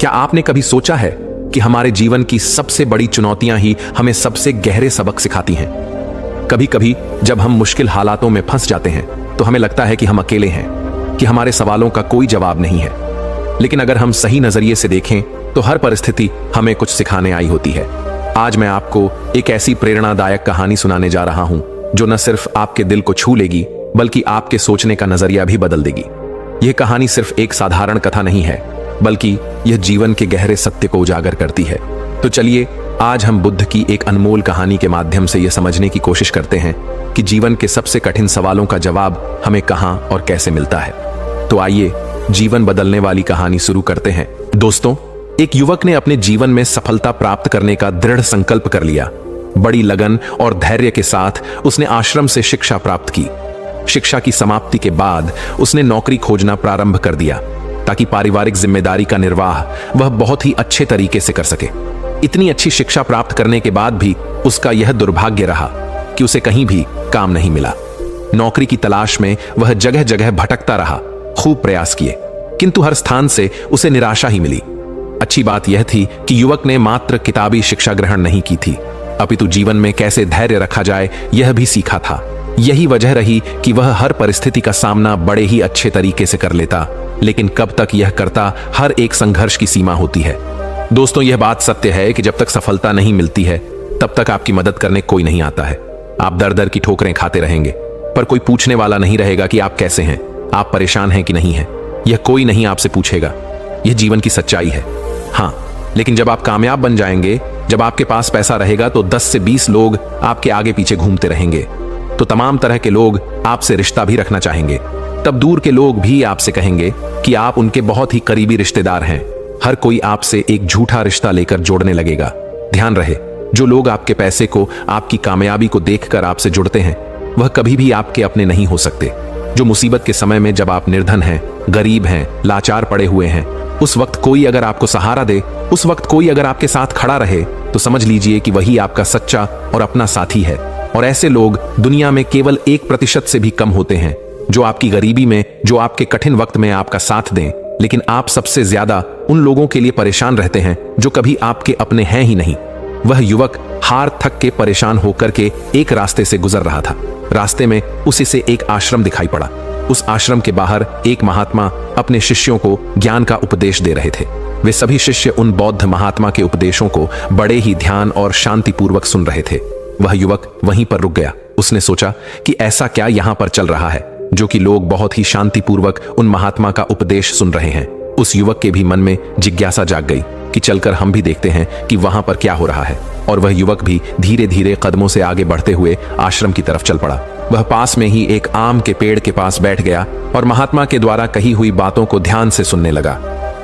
क्या आपने कभी सोचा है कि हमारे जीवन की सबसे बड़ी चुनौतियां ही हमें सबसे गहरे सबक सिखाती हैं? कभी कभी जब हम मुश्किल हालातों में फंस जाते हैं तो हमें लगता है कि हम अकेले हैं, कि हमारे सवालों का कोई जवाब नहीं है। लेकिन अगर हम सही नजरिए से देखें तो हर परिस्थिति हमें कुछ सिखाने आई होती है। आज मैं आपको एक ऐसी प्रेरणादायक कहानी सुनाने जा रहा हूं जो न सिर्फ आपके दिल को छू लेगी बल्कि आपके सोचने का नजरिया भी बदल देगी। यह कहानी सिर्फ एक साधारण कथा नहीं है, बल्कि यह जीवन के गहरे सत्य को उजागर करती है। तो चलिए आज हम बुद्ध की एक अनमोल कहानी के माध्यम से यह समझने की कोशिश करते हैं कि जीवन के सबसे कठिन सवालों का जवाब हमें कहां और कैसे मिलता है। तो आइए जीवन बदलने वाली कहानी शुरू करते हैं। दोस्तों, एक युवक ने अपने जीवन में सफलता प्राप्त करने का दृढ़ संकल्प कर लिया। बड़ी लगन और धैर्य के साथ उसने आश्रम से शिक्षा प्राप्त की। शिक्षा की समाप्ति के बाद उसने नौकरी खोजना प्रारंभ कर दिया ताकि पारिवारिक जिम्मेदारी का निर्वाह वह बहुत ही अच्छे तरीके से कर सके। इतनी अच्छी शिक्षा प्राप्त करने के बाद भी उसका यह दुर्भाग्य रहा कि उसे कहीं भी काम नहीं मिला। नौकरी की तलाश में वह जगह जगह भटकता रहा, खूब प्रयास किए, किंतु हर स्थान से उसे निराशा ही मिली। अच्छी बात यह थी कि युवक ने मात्र किताबी शिक्षा ग्रहण नहीं की थी, अपितु जीवन में कैसे धैर्य रखा जाए यह भी सीखा था। यही वजह रही कि वह हर परिस्थिति का सामना बड़े ही अच्छे तरीके से कर लेता, लेकिन कब तक यह करता, हर एक संघर्ष की सीमा होती है। दोस्तों, यह बात सत्य है कि जब तक सफलता नहीं मिलती है तब तक आपकी मदद करने कोई नहीं आता है। आप दर दर की ठोकरें खाते रहेंगे, पर कोई पूछने वाला नहीं रहेगा कि आप कैसे हैं, आप परेशान हैं कि नहीं हैं। यह कोई नहीं आपसे पूछेगा। यह जीवन की सच्चाई है। हाँ, लेकिन जब आप कामयाब बन जाएंगे, जब आपके पास पैसा रहेगा, तो 10 से 20 लोग आपके आगे पीछे घूमते रहेंगे। तो तमाम तरह के लोग आपसे रिश्ता भी रखना चाहेंगे। तब दूर के लोग भी आपसे कहेंगे कि आप उनके बहुत ही करीबी रिश्तेदार हैं। हर कोई आपसे एक झूठा रिश्ता लेकर जोड़ने लगेगा। ध्यान रहे, जो लोग आपके पैसे को, आपकी कामयाबी को देखकर आपसे जुड़ते हैं, वह कभी भी आपके अपने नहीं हो सकते। जो मुसीबत के समय में जब आप निर्धन हैं, गरीब हैं, लाचार पड़े हुए हैं, उस वक्त कोई अगर आपको सहारा दे, उस वक्त कोई अगर आपके साथ खड़ा रहे, तो समझ लीजिए कि वही आपका सच्चा और अपना साथी है। और ऐसे लोग दुनिया में केवल 1% से भी कम होते हैं, जो आपकी गरीबी में, जो आपके कठिन वक्त में आपका साथ दें। लेकिन आप सबसे ज्यादा उन लोगों के लिए परेशान रहते हैं जो कभी आपके अपने हैं ही नहीं। वह युवक हार थक के परेशान होकर के एक रास्ते से गुजर रहा था। रास्ते में उसे एक आश्रम दिखाई पड़ा। उस आश्रम के बाहर एक महात्मा अपने शिष्यों को ज्ञान का उपदेश दे रहे थे। वे सभी शिष्य उन बौद्ध महात्मा के उपदेशों को बड़े ही ध्यान और शांतिपूर्वक सुन रहे थे। वह युवक वहीं पर रुक गया। उसने सोचा कि ऐसा क्या यहां पर चल रहा है जो कि लोग बहुत ही शांतिपूर्वक उन महात्मा का उपदेश सुन रहे हैं। उस युवक के भी मन में जिज्ञासा जाग गई कि चलकर हम भी देखते हैं कि वहां पर क्या हो रहा है। और वह युवक भी धीरे धीरे कदमों से आगे बढ़ते हुए आश्रम की तरफ चल पड़ा। वह पास में ही एक आम के पेड़ के पास बैठ गया और महात्मा के द्वारा कही हुई बातों को ध्यान से सुनने लगा।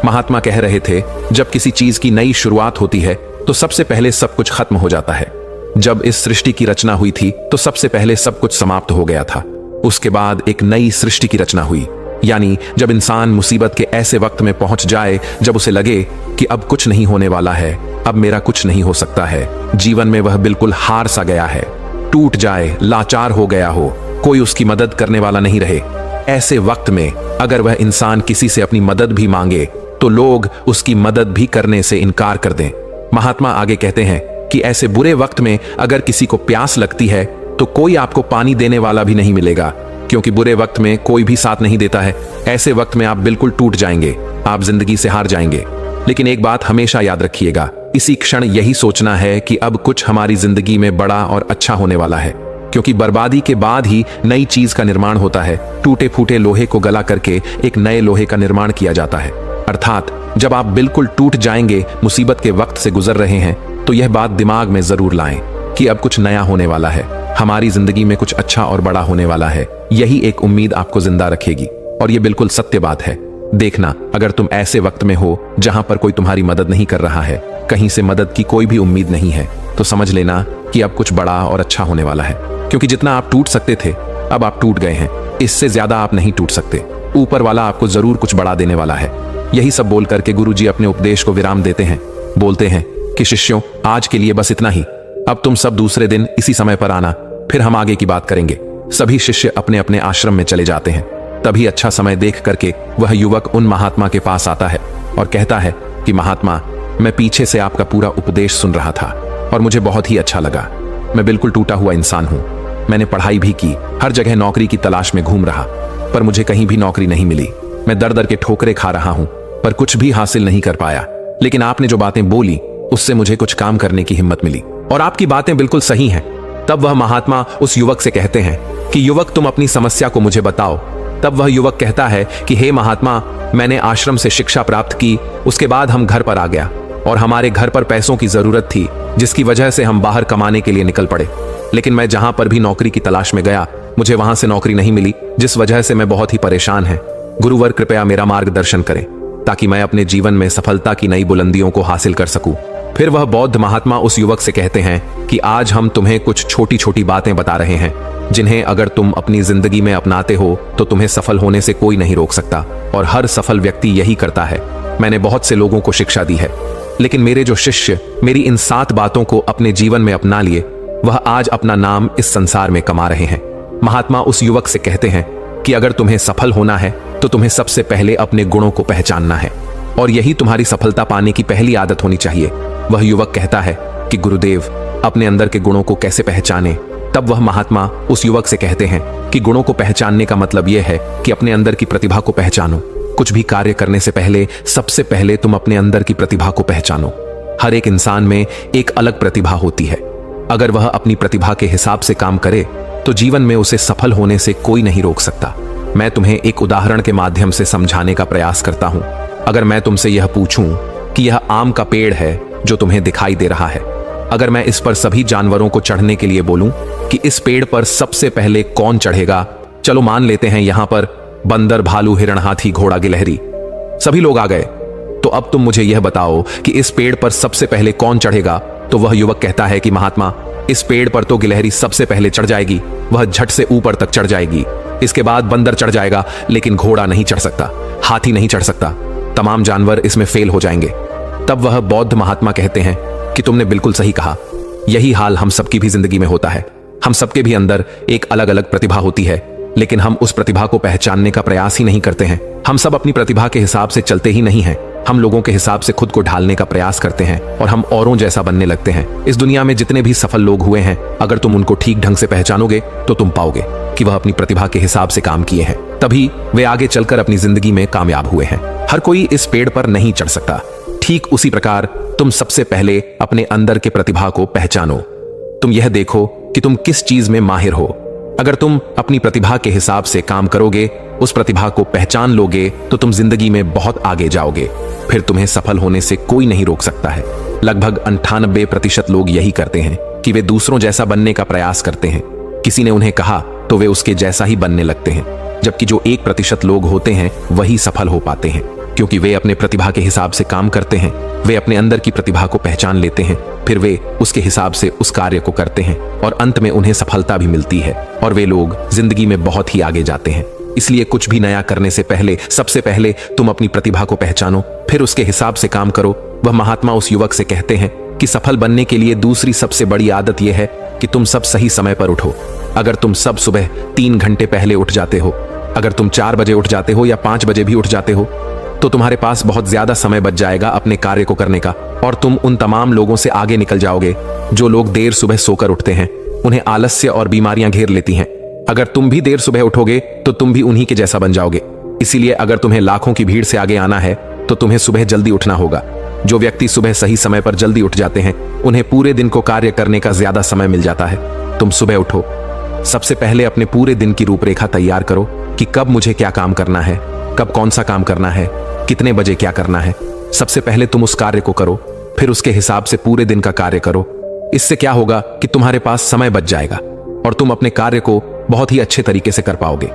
महात्मा कह रहे थे, जब किसी चीज की नई शुरुआत होती है तो सबसे पहले सब कुछ खत्म हो जाता है। जब इस सृष्टि की रचना हुई थी तो सबसे पहले सब कुछ समाप्त हो गया था। उसके बाद एक नई सृष्टि की रचना हुई। यानी जब इंसान मुसीबत के ऐसे वक्त में पहुंच जाए जब उसे लगे कि अब कुछ नहीं होने वाला है, अब मेरा कुछ नहीं हो सकता है, जीवन में वह बिल्कुल हार सा गया है, टूट जाए, लाचार हो गया हो, कोई उसकी मदद करने वाला नहीं रहे, ऐसे वक्त में अगर वह इंसान किसी से अपनी मदद भी मांगे तो लोग उसकी मदद भी करने से इनकार कर दें। महात्मा आगे कहते हैं कि ऐसे बुरे वक्त में अगर किसी को प्यास लगती है तो कोई आपको पानी देने वाला भी नहीं मिलेगा, क्योंकि बुरे वक्त में कोई भी साथ नहीं देता है। ऐसे वक्त में आप बिल्कुल टूट जाएंगे, आप जिंदगी से हार जाएंगे। लेकिन एक बात हमेशा याद रखिएगा, इसी क्षण यही सोचना है कि अब कुछ हमारी जिंदगी में बड़ा और अच्छा होने वाला है, क्योंकि बर्बादी के बाद ही नई चीज का निर्माण होता है। टूटे फूटे लोहे को गला करके एक नए लोहे का निर्माण किया जाता है। अर्थात जब आप बिल्कुल टूट जाएंगे, मुसीबत के वक्त से गुजर रहे हैं, तो यह बात दिमाग में जरूर लाएं कि अब कुछ नया होने वाला है, हमारी जिंदगी में कुछ अच्छा और बड़ा होने वाला है। यही एक उम्मीद आपको जिंदा रखेगी और यह बिल्कुल सत्य बात है। देखना, अगर तुम ऐसे वक्त में हो जहां पर कोई तुम्हारी मदद नहीं कर रहा है, कहीं से मदद की कोई भी उम्मीद नहीं है, तो समझ लेना कि अब कुछ बड़ा और अच्छा होने वाला है। क्योंकि जितना आप टूट सकते थे, अब आप टूट गए हैं। इससे ज्यादा आप नहीं टूट सकते। ऊपर वाला आपको जरूर कुछ बड़ा देने वाला है। यही सब बोल करके गुरुजी अपने उपदेश को विराम देते हैं। बोलते हैं कि शिष्यों, आज के लिए बस इतना ही। अब तुम सब दूसरे दिन इसी समय पर आना, फिर हम आगे की बात करेंगे। सभी शिष्य अपने अपने आश्रम में चले जाते हैं। तभी अच्छा समय देख करके वह युवक उन महात्मा के पास आता है और कहता है कि महात्मा, मैं पीछे से आपका पूरा उपदेश सुन रहा था और मुझे बहुत ही अच्छा लगा। मैं बिल्कुल टूटा हुआ इंसान हूं। मैंने पढ़ाई भी की, हर जगह नौकरी की तलाश में घूम रहा, पर मुझे कहीं भी नौकरी नहीं मिली। मैं दर दर के ठोकरे खा रहा हूं, पर कुछ भी हासिल नहीं कर पाया। लेकिन आपने जो बातें बोली उससे मुझे कुछ काम करने की हिम्मत मिली, और आपकी बातें बिल्कुल सही हैं। तब वह महात्मा उस युवक से कहते हैं कि युवक, तुम अपनी समस्या को मुझे बताओ। तब वह युवक कहता है कि हे महात्मा, मैंने आश्रम से शिक्षा प्राप्त की, उसके बाद हम घर पर आ गया और हमारे घर पर पैसों की जरूरत थी, जिसकी वजह से हम बाहर कमाने के लिए निकल पड़े। लेकिन मैं जहां पर भी नौकरी की तलाश में गया, मुझे वहां से नौकरी नहीं मिली, जिस वजह से मैं बहुत ही परेशान है। गुरुवर, कृपया मेरा मार्गदर्शन करें ताकि मैं अपने जीवन में सफलता की नई बुलंदियों को हासिल कर सकूं। फिर वह बौद्ध महात्मा उस युवक से कहते हैं कि आज हम तुम्हें कुछ छोटी छोटी बातें बता रहे हैं, जिन्हें अगर तुम अपनी जिंदगी में अपनाते हो तो तुम्हें सफल होने से कोई नहीं रोक सकता, और हर सफल व्यक्ति यही करता है। मैंने बहुत से लोगों को शिक्षा दी है, लेकिन मेरे जो शिष्य मेरी इन 7 बातों को अपने जीवन में अपना लिए, वह आज अपना नाम इस संसार में कमा रहे हैं। महात्मा उस युवक से कहते हैं कि अगर तुम्हें सफल होना है तो तुम्हें सबसे पहले अपने गुणों को पहचानना है, और यही तुम्हारी सफलता पाने की पहली आदत होनी चाहिए। वह युवक कहता है कि गुरुदेव, अपने अंदर के गुणों को कैसे पहचाने? तब वह महात्मा उस युवक से कहते हैं कि गुणों को पहचानने का मतलब यह है कि अपने अंदर की प्रतिभा को पहचानो। कुछ भी कार्य करने से पहले सबसे पहले तुम अपने अंदर की प्रतिभा को पहचानो। हर एक इंसान में एक अलग प्रतिभा होती है। अगर वह अपनी प्रतिभा के हिसाब से काम करे तो जीवन में उसे सफल होने से कोई नहीं रोक सकता। मैं तुम्हें एक उदाहरण के माध्यम से समझाने का प्रयास करता हूं। अगर मैं तुमसे यह पूछूं कि यह आम का पेड़ है जो तुम्हें दिखाई दे रहा है, अगर मैं इस पर सभी जानवरों को चढ़ने के लिए बोलूं कि इस पेड़ पर सबसे पहले कौन चढ़ेगा, चलो मान लेते हैं यहां पर बंदर, भालू, हिरण, हाथी, घोड़ा, गिलहरी, सभी लोग आ गए, तो अब तुम मुझे यह बताओ कि इस पेड़ पर सबसे पहले कौन चढ़ेगा? तो वह युवक कहता है कि महात्मा, इस पेड़ पर तो गिलहरी सबसे पहले चढ़ जाएगी, वह झट से ऊपर तक चढ़ जाएगी। इसके बाद बंदर चढ़ जाएगा, लेकिन घोड़ा नहीं चढ़ सकता, हाथी नहीं चढ़ सकता, तमाम जानवर इसमें फेल हो जाएंगे। तब वह बौद्ध महात्मा कहते हैं कि तुमने बिल्कुल सही कहा, यही हाल हम सबकी भी जिंदगी में होता है। हम सबके भी अंदर एक अलग अलग प्रतिभा होती है, लेकिन हम उस प्रतिभा को पहचानने का प्रयास ही नहीं करते हैं। हम सब अपनी प्रतिभा के हिसाब से चलते ही नहीं हैं। हम लोगों के हिसाब से खुद को ढालने का प्रयास करते हैं और हम औरों जैसा बनने लगते हैं। इस दुनिया में जितने भी सफल लोग हुए हैं, अगर तुम उनको ठीक ढंग से पहचानोगे तो तुम पाओगे कि वह अपनी प्रतिभा के हिसाब से काम किए हैं, तभी वे आगे चलकर अपनी जिंदगी में कामयाब हुए हैं। हर कोई इस पेड़ पर नहीं चढ़ सकता। ठीक उसी प्रकार तुम सबसे पहले अपने अंदर के प्रतिभा को पहचानो। तुम यह देखो कि तुम किस चीज में माहिर हो। अगर तुम अपनी प्रतिभा के हिसाब से काम करोगे, उस प्रतिभा को पहचान लोगे, तो तुम जिंदगी में बहुत आगे जाओगे। फिर तुम्हें सफल होने से कोई नहीं रोक सकता है। लगभग 98% लोग यही करते हैं कि वे दूसरों जैसा बनने का प्रयास करते हैं। किसी ने उन्हें कहा तो वे उसके जैसा ही बनने लगते हैं, जबकि जो 1% लोग होते हैं वही सफल हो पाते हैं, क्योंकि वे अपने प्रतिभा के हिसाब से काम करते हैं। वे अपने अंदर की प्रतिभा को पहचान लेते हैं, फिर वे उसके हिसाब से उस कार्य को करते हैं और अंत में उन्हें सफलता भी मिलती है और वे लोग जिंदगी में बहुत ही आगे जाते हैं। इसलिए कुछ भी नया करने से पहले सबसे पहले तुम अपनी प्रतिभा को पहचानो, फिर उसके हिसाब से काम करो। वह महात्मा उस युवक से कहते हैं कि सफल बनने के लिए दूसरी सबसे बड़ी आदत यह है कि तुम सब सही समय पर उठो। अगर तुम सब सुबह 3 घंटे पहले उठ जाते हो, अगर तुम 4 बजे उठ जाते हो या 5 बजे भी उठ जाते हो, तो तुम्हारे पास बहुत ज्यादा समय बच जाएगा अपने कार्य को करने का, और तुम उन तमाम लोगों से आगे निकल जाओगे जो लोग देर सुबह सोकर उठते हैं। उन्हें आलस्य और बीमारियां घेर लेती हैं। अगर तुम भी देर सुबह उठोगे तो तुम भी उन्हीं के जैसा बन जाओगे। इसीलिए अगर तुम्हें लाखों की भीड़ से आगे आना है तो तुम्हें सुबह जल्दी उठना होगा। जो व्यक्ति सुबह सही समय पर जल्दी उठ जाते हैं, उन्हें पूरे दिन को कार्य करने का ज्यादा समय मिल जाता है। तुम सुबह उठो, सबसे पहले अपने पूरे दिन की रूपरेखा तैयार करो कि कब मुझे क्या काम करना है, कब कौन सा काम करना है, कितने बजे क्या करना है। सबसे पहले तुम उस कार्य को करो, फिर उसके हिसाब से पूरे दिन का कार्य करो। इससे क्या होगा कि तुम्हारे पास समय बच जाएगा और तुम अपने कार्य को बहुत ही अच्छे तरीके से कर पाओगे।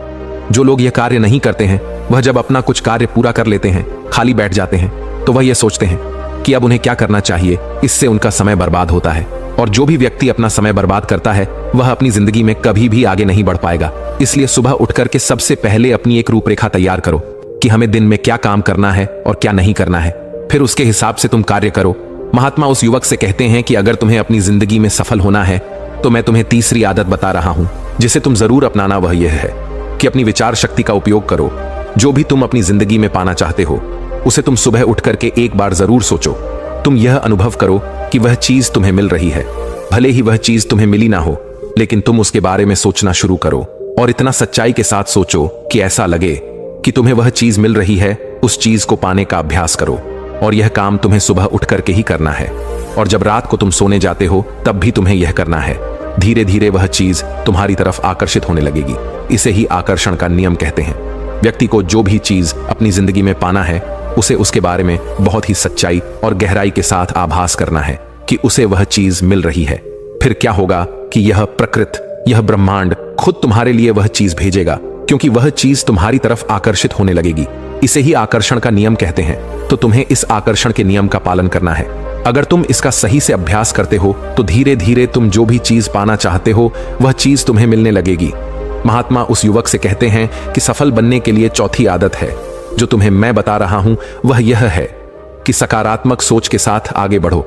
जो लोग यह कार्य नहीं करते हैं, वह जब अपना कुछ कार्य पूरा कर लेते हैं, खाली बैठ जाते हैं, तो वह यह सोचते हैं कि अब उन्हें क्या करना चाहिए। इससे उनका समय बर्बाद होता है, और जो भी व्यक्ति अपना समय बर्बाद करता है वह अपनी जिंदगी में कभी भी आगे नहीं बढ़ पाएगा। इसलिए सुबह उठकर के सबसे पहले अपनी एक रूपरेखा तैयार करो कि हमें दिन में क्या काम करना है और क्या नहीं करना है, फिर उसके हिसाब से तुम कार्य करो। महात्मा उस युवक से कहते हैं कि अगर तुम्हें अपनी जिंदगी में सफल होना है तो मैं तुम्हें तीसरी आदत बता रहा हूं, जिसे तुम जरूर अपनाना। वह यह है कि अपनी विचार शक्ति का उपयोग करो। जो भी तुम अपनी जिंदगी में पाना चाहते हो, उसे तुम सुबह उठ करके एक बार जरूर सोचो। तुम यह अनुभव करो कि वह चीज तुम्हें मिल रही है। भले ही वह चीज तुम्हें मिली ना हो, लेकिन तुम उसके बारे में सोचना शुरू करो और इतना सच्चाई के साथ सोचो कि ऐसा लगे कि तुम्हें वह चीज मिल रही है। उस चीज को पाने का अभ्यास करो और यह काम तुम्हें सुबह उठ करके ही करना है। और जब रात को तुम सोने जाते हो तब भी तुम्हें यह करना है। धीरे धीरे वह चीज तुम्हारी तरफ आकर्षित होने लगेगी। इसे ही आकर्षण का नियम कहते हैं। व्यक्ति को जो भी चीज अपनी जिंदगी में पाना है, उसे उसके बारे में बहुत ही सच्चाई और गहराई के साथ आभास करना है कि उसे वह चीज मिल रही है। फिर क्या होगा कि यह प्रकृति, यह ब्रह्मांड खुद तुम्हारे लिए वह चीज भेजेगा, क्योंकि वह चीज तुम्हारी तरफ आकर्षित होने लगेगी। इसे ही आकर्षण का नियम कहते हैं। तो तुम्हें इस आकर्षण के नियम का पालन करना है। अगर तुम इसका सही से अभ्यास करते हो तो धीरे धीरे तुम जो भी चीज पाना चाहते हो वह चीज तुम्हें मिलने लगेगी। महात्मा उस युवक से कहते हैं कि सफल बनने के लिए चौथी आदत है जो तुम्हें मैं बता रहा हूं, वह यह है कि सकारात्मक सोच के साथ आगे बढ़ो।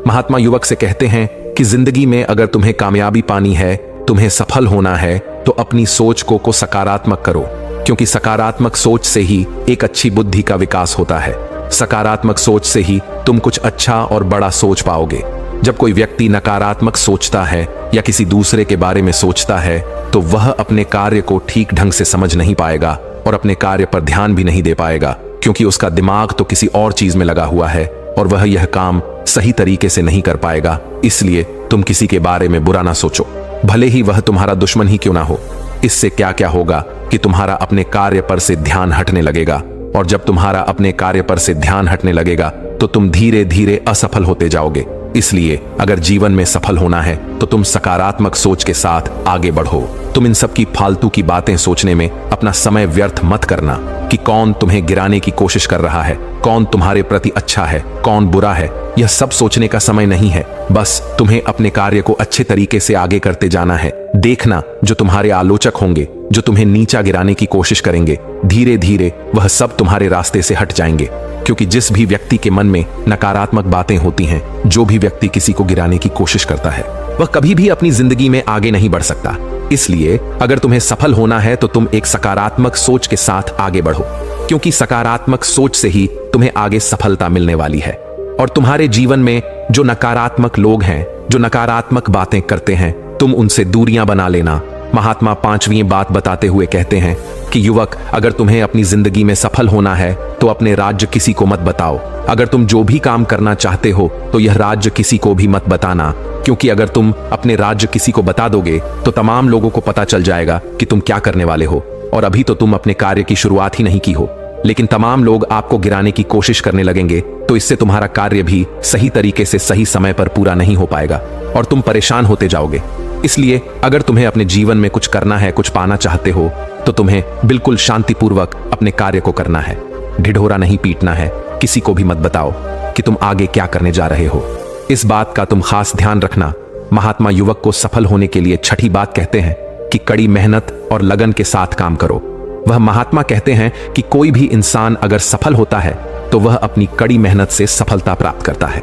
महात्मा युवक से कहते हैं कि जिंदगी में अगर तुम्हें कामयाबी पानी है, तुम्हें सफल होना है, तो अपनी सोच को सकारात्मक करो, क्योंकि सकारात्मक सोच से ही एक अच्छी बुद्धि का विकास होता है। सकारात्मक सोच से ही तुम कुछ अच्छा और बड़ा सोच पाओगे। जब कोई व्यक्ति नकारात्मक सोचता है या किसी दूसरे के बारे में सोचता है तो वह अपने कार्य को ठीक ढंग से समझ नहीं पाएगा और अपने कार्य पर ध्यान भी नहीं दे पाएगा, क्योंकि उसका दिमाग तो किसी और चीज में लगा हुआ है और वह यह काम सही तरीके से नहीं कर पाएगा। इसलिए तुम किसी के बारे में बुरा ना सोचो, भले ही वह तुम्हारा दुश्मन ही क्यों ना हो। इससे क्या क्या होगा कि तुम्हारा अपने कार्य पर से ध्यान हटने लगेगा, और जब तुम्हारा अपने कार्य पर से ध्यान हटने लगेगा तो तुम धीरे धीरे असफल होते जाओगे। इसलिए अगर जीवन में सफल होना है तो तुम सकारात्मक सोच के साथ आगे बढ़ो। तुम इन सब की फालतू की बातें सोचने में अपना समय व्यर्थ मत करना कि कौन तुम्हें गिराने की कोशिश कर रहा है, कौन तुम्हारे प्रति अच्छा है, कौन बुरा है। यह सब सोचने का समय नहीं है। बस तुम्हें अपने कार्य को अच्छे तरीके से आगे करते जाना है। देखना, जो तुम्हारे आलोचक होंगे, जो तुम्हें नीचा गिराने की कोशिश करेंगे, धीरे धीरे वह सब तुम्हारे रास्ते से हट जाएंगे, क्योंकि जिस भी व्यक्ति के मन में नकारात्मक बातें होती हैं, जो भी व्यक्ति किसी को गिराने की कोशिश करता है, वह कभी भी अपनी जिंदगी में आगे नहीं बढ़ सकता। इसलिए अगर तुम्हें सफल होना है तो तुम एक सकारात्मक सोच के साथ आगे बढ़ो, क्योंकि सकारात्मक सोच से ही तुम्हें आगे सफलता मिलने वाली है। और तुम्हारे जीवन में जो नकारात्मक लोग हैं, जो नकारात्मक बातें करते हैं, तुम उनसे दूरियां बना लेना। महात्मा पांचवी बात बताते हुए कहते हैं कि युवक, अगर तुम्हें अपनी जिंदगी में सफल होना है तो अपने राज्य किसी को मत बताओ। अगर तुम जो भी काम करना चाहते हो तो यह राज्य किसी को भी मत बताना, क्योंकि अगर तुम अपने राज्य किसी को बता दोगे तो तमाम लोगों को पता चल जाएगा कि तुम क्या करने वाले हो। और अभी तो तुम अपने कार्य की शुरुआत ही नहीं की हो, लेकिन तमाम लोग आपको गिराने की कोशिश करने लगेंगे, तो इससे तुम्हारा कार्य भी सही तरीके से सही समय पर पूरा नहीं हो पाएगा और तुम परेशान होते जाओगे। इसलिए अगर तुम्हें अपने जीवन में कुछ करना है, कुछ पाना चाहते हो, तो तुम्हें बिल्कुल शांतिपूर्वक अपने कार्य को करना है। ढिढोरा नहीं पीटना है। किसी को भी मत बताओ कि तुम आगे क्या करने जा रहे हो। इस बात का तुम खास ध्यान रखना। महात्मा युवक को सफल होने के लिए छठी बात कहते हैं कि कड़ी मेहनत और लगन के साथ काम करो। वह महात्मा कहते हैं कि कोई भी इंसान अगर सफल होता है तो वह अपनी कड़ी मेहनत से सफलता प्राप्त करता है।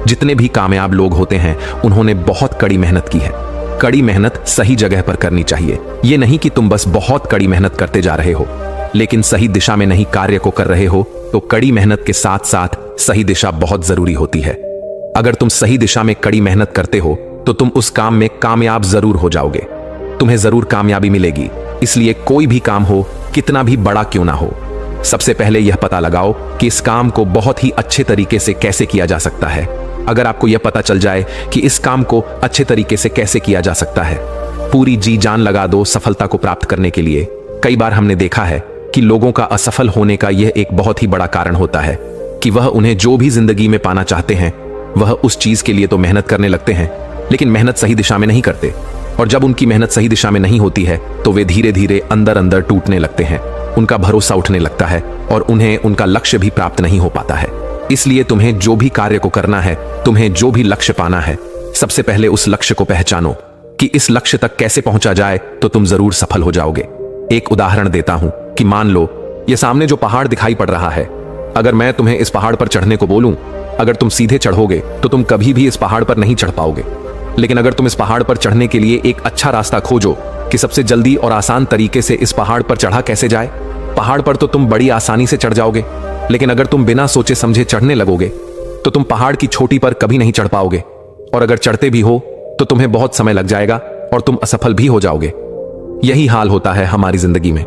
जितने भी कामयाब लोग होते हैं उन्होंने बहुत कड़ी मेहनत की है। कड़ी मेहनत सही जगह पर करनी चाहिए। ये नहीं कि तुम बस बहुत कड़ी मेहनत करते जा रहे हो लेकिन सही दिशा में नहीं कार्य को कर रहे हो। तो कड़ी मेहनत के साथ साथ सही दिशा बहुत जरूरी होती है। अगर तुम सही दिशा में कड़ी मेहनत करते हो तो तुम उस काम में कामयाब जरूर हो जाओगे। तुम्हें जरूर कामयाबी मिलेगी। इसलिए कोई भी काम हो, कितना भी बड़ा क्यों ना हो, सबसे पहले यह पता लगाओ कि इस काम को बहुत ही अच्छे तरीके से कैसे किया जा सकता है। अगर आपको यह पता चल जाए कि इस काम को अच्छे तरीके से कैसे किया जा सकता है, पूरी जी जान लगा दो सफलता को प्राप्त करने के लिए। कई बार हमने देखा है कि लोगों का असफल होने का यह एक बहुत ही बड़ा कारण होता है कि वह उन्हें जो भी जिंदगी में पाना चाहते हैं वह उस चीज के लिए तो मेहनत करने लगते हैं, लेकिन मेहनत सही दिशा में नहीं करते। और जब उनकी मेहनत सही दिशा में नहीं होती है तो वे धीरे धीरे अंदर अंदर टूटने लगते हैं। उनका भरोसा उठने लगता है और उन्हें उनका लक्ष्य भी प्राप्त नहीं हो पाता है। इसलिए तुम्हें जो भी कार्य को करना है, तुम्हें जो भी लक्ष्य पाना है, सबसे पहले उस लक्ष्य को पहचानो कि इस लक्ष्य तक कैसे पहुंचा जाए तो तुम जरूर सफल हो जाओगे। एक उदाहरण देता हूं कि मान लो यह सामने जो पहाड़ दिखाई पड़ रहा है, अगर मैं तुम्हें इस पहाड़ पर चढ़ने को बोलूं, अगर तुम सीधे चढ़ोगे तो तुम कभी भी इस पहाड़ पर नहीं चढ़ पाओगे। लेकिन अगर तुम इस पहाड़ पर चढ़ने के लिए एक अच्छा रास्ता खोजो कि सबसे जल्दी और आसान तरीके से इस पहाड़ पर चढ़ा कैसे जाए, पहाड़ पर तो तुम बड़ी आसानी से चढ़ जाओगे। लेकिन अगर तुम बिना सोचे समझे चढ़ने लगोगे तो तुम पहाड़ की चोटी पर कभी नहीं चढ़ पाओगे, और अगर चढ़ते भी हो तो तुम्हें बहुत समय लग जाएगा और तुम असफल भी हो जाओगे। यही हाल होता है हमारी जिंदगी में।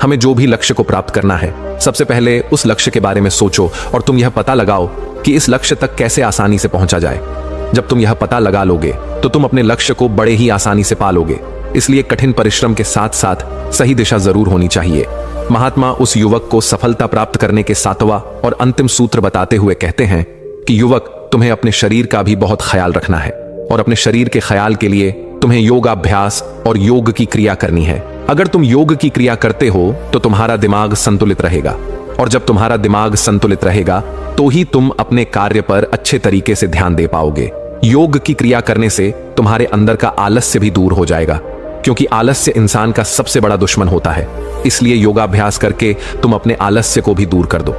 हमें जो भी लक्ष्य को प्राप्त करना है, सबसे पहले उस लक्ष्य के बारे में सोचो और तुम यह पता लगाओ कि इस लक्ष्य तक कैसे आसानी से पहुंचा जाए। जब तुम यह पता लगा लोगे तो तुम अपने लक्ष्य को बड़े ही आसानी से पा लोगे। इसलिए कठिन परिश्रम के साथ साथ सही दिशा जरूर होनी चाहिए। महात्मा उस युवक को सफलता प्राप्त करने के 7वां और अंतिम सूत्र बताते हुए कहते हैं कि युवक, तुम्हें अपने शरीर का भी बहुत ख्याल रखना है, और अपने शरीर के ख्याल के लिए तुम्हें योगाभ्यास और योग की क्रिया करनी है। अगर तुम योग की क्रिया करते हो तो तुम्हारा दिमाग संतुलित रहेगा, और जब तुम्हारा दिमाग संतुलित रहेगा तो ही तुम अपने कार्य पर अच्छे तरीके से ध्यान दे पाओगे। योग की क्रिया करने से तुम्हारे अंदर का आलस्य भी दूर हो जाएगा, क्योंकि आलस्य इंसान का सबसे बड़ा दुश्मन होता है। इसलिए योगाभ्यास करके तुम अपने आलस्य को भी दूर कर दो।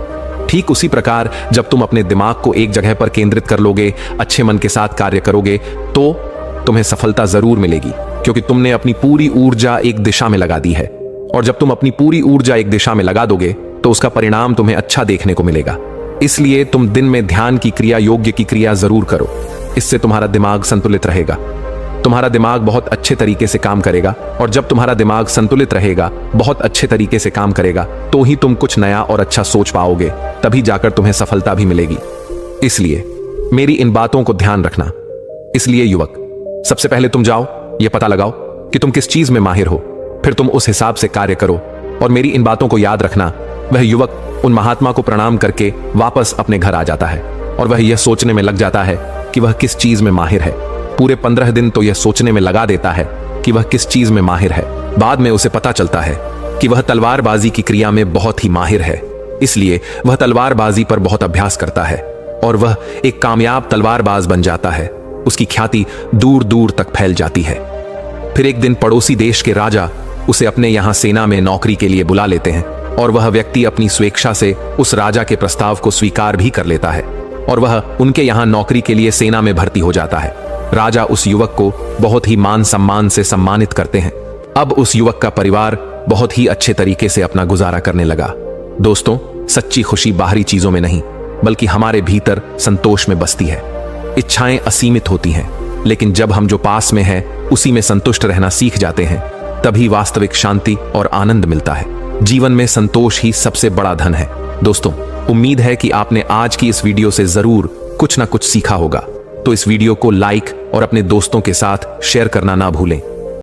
ठीक उसी प्रकार जब तुम अपने दिमाग को एक जगह पर केंद्रित कर लोगे, अच्छे मन के साथ कार्य करोगे, तो तुम्हें सफलता जरूर मिलेगी, क्योंकि तुमने अपनी पूरी ऊर्जा एक दिशा में लगा दी है। और जब तुम अपनी पूरी ऊर्जा एक दिशा में लगा दोगे तो उसका परिणाम तुम्हें अच्छा देखने को मिलेगा। इसलिए तुम दिन में ध्यान की क्रिया, योग्य की क्रिया जरूर करो। इससे तुम्हारा दिमाग संतुलित रहेगा, तुम्हारा दिमाग बहुत अच्छे तरीके से काम करेगा, और जब तुम्हारा दिमाग संतुलित रहेगा, बहुत अच्छे तरीके से काम करेगा, तो ही तुम कुछ नया और अच्छा सोच पाओगे, तभी जाकर तुम्हें सफलता भी मिलेगी। इसलिए मेरी इन बातों को ध्यान रखना। इसलिए युवक, सबसे पहले तुम जाओ, यह पता लगाओ कि तुम किस चीज में माहिर हो, फिर तुम उस हिसाब से कार्य करो। और मेरी इन बातों को याद रखना। वह युवक उन महात्मा को प्रणाम करके वापस अपने घर आ जाता है, और वह यह सोचने में लग जाता है कि वह किस चीज में माहिर है। पूरे 15 दिन तो यह सोचने में लगा देता है कि वह किस चीज में माहिर है। बाद में उसे पता चलता है कि वह तलवारबाजी की क्रिया में बहुत ही माहिर है। इसलिए वह तलवारबाजी पर बहुत अभ्यास करता है और वह एक कामयाब तलवारबाज बन जाता है। उसकी ख्याति दूर दूर तक फैल जाती है। फिर एक दिन पड़ोसी देश के राजा उसे अपने यहां सेना में नौकरी के लिए बुला लेते हैं, और वह व्यक्ति अपनी स्वेच्छा से उस राजा के प्रस्ताव को स्वीकार भी कर लेता है, और वह उनके यहां नौकरी के लिए सेना में भर्ती हो जाता है। राजा उस युवक को बहुत ही मान सम्मान से सम्मानित करते हैं। अब उस युवक का परिवार बहुत ही अच्छे तरीके से अपना गुजारा करने लगा। दोस्तों, सच्ची खुशी बाहरी चीजों में नहीं, बल्कि हमारे भीतर संतोष में बसती है। इच्छाएं असीमित होती हैं, लेकिन जब हम जो पास में है उसी में संतुष्ट रहना सीख जाते हैं, तभी वास्तविक शांति और आनंद मिलता है। जीवन में संतोष ही सबसे बड़ा धन है। दोस्तों, उम्मीद है कि आपने आज की इस वीडियो से जरूर कुछ ना कुछ सीखा होगा। तो इस वीडियो को लाइक और अपने दोस्तों के साथ शेयर करना ना भूलें।